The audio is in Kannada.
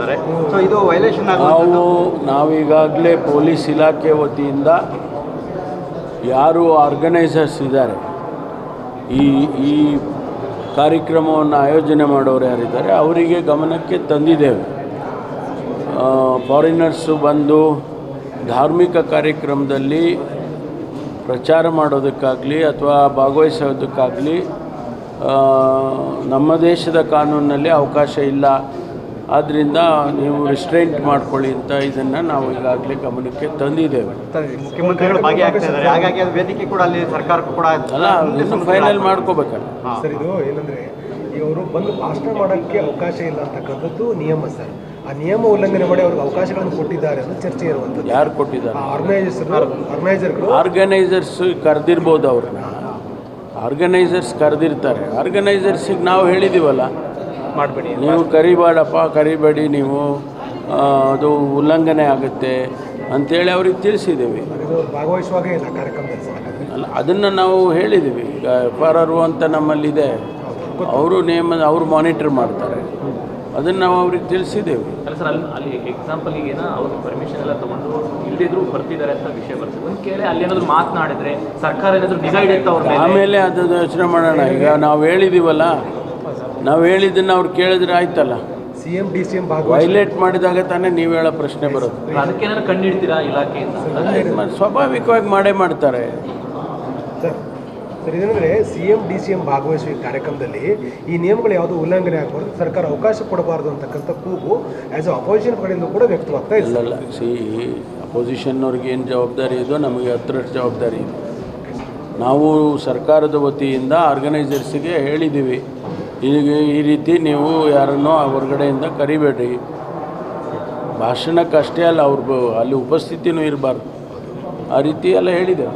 ಸೊ ಇದು ವೈಲೇಷನ್ ನಾವೀಗಾಗಲೇ ಪೊಲೀಸ್ ಇಲಾಖೆ ವತಿಯಿಂದ ಯಾರು ಆರ್ಗನೈಸರ್ಸ್ ಇದ್ದಾರೆ ಈ ಕಾರ್ಯಕ್ರಮವನ್ನು ಆಯೋಜನೆ ಮಾಡೋರು ಯಾರಿದ್ದಾರೆ ಅವರಿಗೆ ಗಮನಕ್ಕೆ ತಂದಿದ್ದೇವೆ. ಫಾರಿನರ್ಸು ಬಂದು ಧಾರ್ಮಿಕ ಕಾರ್ಯಕ್ರಮದಲ್ಲಿ ಪ್ರಚಾರ ಮಾಡೋದಕ್ಕಾಗಲಿ ಅಥವಾ ಭಾಗವಹಿಸೋದಕ್ಕಾಗಲಿ ನಮ್ಮ ದೇಶದ ಕಾನೂನಿನಲ್ಲಿ ಅವಕಾಶ ಇಲ್ಲ. ಆದ್ದರಿಂದ ನೀವು ರಿಸ್ಟ್ರೈಂಟ್ ಮಾಡ್ಕೊಳ್ಳಿ ಅಂತ ಇದನ್ನು ನಾವು ಈಗಾಗಲೇ ಗಮನಕ್ಕೆ ತಂದಿದ್ದೇವೆ. ಮುಖ್ಯಮಂತ್ರಿಗಳು ಭಾಗಿಯಾಗ್ತಿದ್ದಾರೆ, ಹಾಗಾಗಿ ಅದು ವೇದಿಕೆ ಕೂಡ ಅಲ್ಲಿ ಸರ್ಕಾರಕ್ಕೂ ಕೂಡ ಅಲ್ಲ, ಅದನ್ನು ಫೈನಲ್ ಮಾಡ್ಕೋಬೇಕಲ್ಲ ಸರ್. ಇದು ಏನಂದರೆ ಈಗ ಅವರು ಬಂದು ಭಾಷಣ ಮಾಡೋಕ್ಕೆ ಅವಕಾಶ ಇಲ್ಲ ಅಂತಕ್ಕಂಥದ್ದು ನಿಯಮ ಸರ್. ಆ ನಿಯಮ ಉಲ್ಲಂಘನೆ ಮಾಡಿ ಅವ್ರಿಗೆ ಅವಕಾಶಗಳನ್ನು ಕೊಟ್ಟಿದ್ದಾರೆ ಅಂತ ಚರ್ಚೆ ಇರುವಂಥದ್ದು. ಯಾರು ಕೊಟ್ಟಿದ್ದಾರೆ? ಆರ್ಗನೈಸರ್ಸ್ ಕರೆದಿರ್ಬೋದು, ಅವ್ರನ್ನ ಆರ್ಗನೈಸರ್ಸ್ ಕರೆದಿರ್ತಾರೆ. ಆರ್ಗನೈಸರ್ಸಿಗೆ ನಾವು ಹೇಳಿದ್ದೀವಲ್ಲ, ಮಾಡಬೇಡಿ, ನೀವು ಕರಿಬೇಡಿ, ನೀವು ಅದು ಉಲ್ಲಂಘನೆ ಆಗುತ್ತೆ ಅಂಥೇಳಿ ಅವ್ರಿಗೆ ತಿಳಿಸಿದ್ದೀವಿ. ಭಾಗವಹಿಸುವಾಗ ಇಲ್ಲ ಕಾರ್ಯಕ್ರಮದಲ್ಲಿ ಅಲ್ಲ, ಅದನ್ನು ನಾವು ಹೇಳಿದ್ದೀವಿ. ಈಗ FRR ಅಂತ ನಮ್ಮಲ್ಲಿದೆ, ಅವರು ಅವ್ರು ಮಾನಿಟರ್ ಮಾಡ್ತಾರೆ, ಅದನ್ನು ನಾವು ಅವ್ರಿಗೆ ತಿಳಿಸಿದ್ದೇವೆ. ಅಲ್ಲ ಸರ್, ಅಲ್ಲಿ ಎಕ್ಸಾಂಪಲ್ ಈಗೇನ ಅವ್ರಿಗೆ ಪರ್ಮಿಷನ್ ಎಲ್ಲ ತೊಗೊಂಡು ಇಲ್ಲದಿದ್ರು ಬರ್ತಿದ್ದಾರೆ ಅಂತ ವಿಷಯ ಬರ್ತದೆ. ಒಂದು ಕೇಳಿ ಅಲ್ಲಿ ಏನಾದರೂ ಮಾತನಾಡಿದ್ರೆ ಸರ್ಕಾರ ಏನಾದರೂ ನಿಗಾ ಇಡುತ್ತೆ ಅವ್ರ ಮೇಲೆ, ಆಮೇಲೆ ಅದನ್ನು ಯೋಚನೆ ಮಾಡೋಣ. ಈಗ ನಾವು ಹೇಳಿದ್ದೀವಲ್ಲ, ನಾವು ಹೇಳಿದ್ದನ್ನು ಅವ್ರು ಕೇಳಿದ್ರೆ ಆಯ್ತಲ್ಲ. CM DCM ವೈಲೇಟ್ ಮಾಡಿದಾಗ ತಾನೇ ನೀವು ಹೇಳೋ ಪ್ರಶ್ನೆ ಬರೋದು. ಅದಕ್ಕೇನಾದ್ರು ಕಂಡಿಡ್ತೀರಾ ಇಲಾಖೆಯಿಂದ? ಸ್ವಾಭಾವಿಕವಾಗಿ ಮಾಡ್ತಾರೆ ಸರ್. ಸರ್, ಇದೇನೆಂದರೆ CM DCM ಭಾಗವಹಿಸುವ ಈ ಕಾರ್ಯಕ್ರಮದಲ್ಲಿ ಈ ನಿಯಮಗಳು ಯಾವುದೂ ಉಲ್ಲಂಘನೆ ಆಗಬಾರ್ದು, ಸರ್ಕಾರ ಅವಕಾಶ ಕೊಡಬಾರ್ದು ಅಂತಕ್ಕಂಥ ಕೂಗು ಆ್ಯಸ್ ಅ ಅಪೋಸಿಷನ್ ಕಡೆಯಿಂದ ಕೂಡ ವ್ಯಕ್ತವಾಗ್ತಾ ಇದೆ. ಇಲ್ಲ, ಅಪೋಸಿಷನ್ನವ್ರಿಗೆ ಏನು ಜವಾಬ್ದಾರಿ ಇದೋ ನಮಗೆ 10 ಜವಾಬ್ದಾರಿ ಇದೆ. ನಾವು ಸರ್ಕಾರದ ವತಿಯಿಂದ ಆರ್ಗನೈಸರ್ಸಿಗೆ ಹೇಳಿದ್ದೀವಿ, ಈಗ ಈ ರೀತಿ ನೀವು ಯಾರನ್ನೋ ಹೊರಗಡೆಯಿಂದ ಕರಿಬೇಡಿ, ಭಾಷಣಕ್ಕಷ್ಟೇ ಅಲ್ಲ, ಅಲ್ಲಿ ಉಪಸ್ಥಿತಿನೂ ಇರಬಾರ್ದು, ಆ ರೀತಿ ಎಲ್ಲ ಹೇಳಿದ್ದೇವೆ.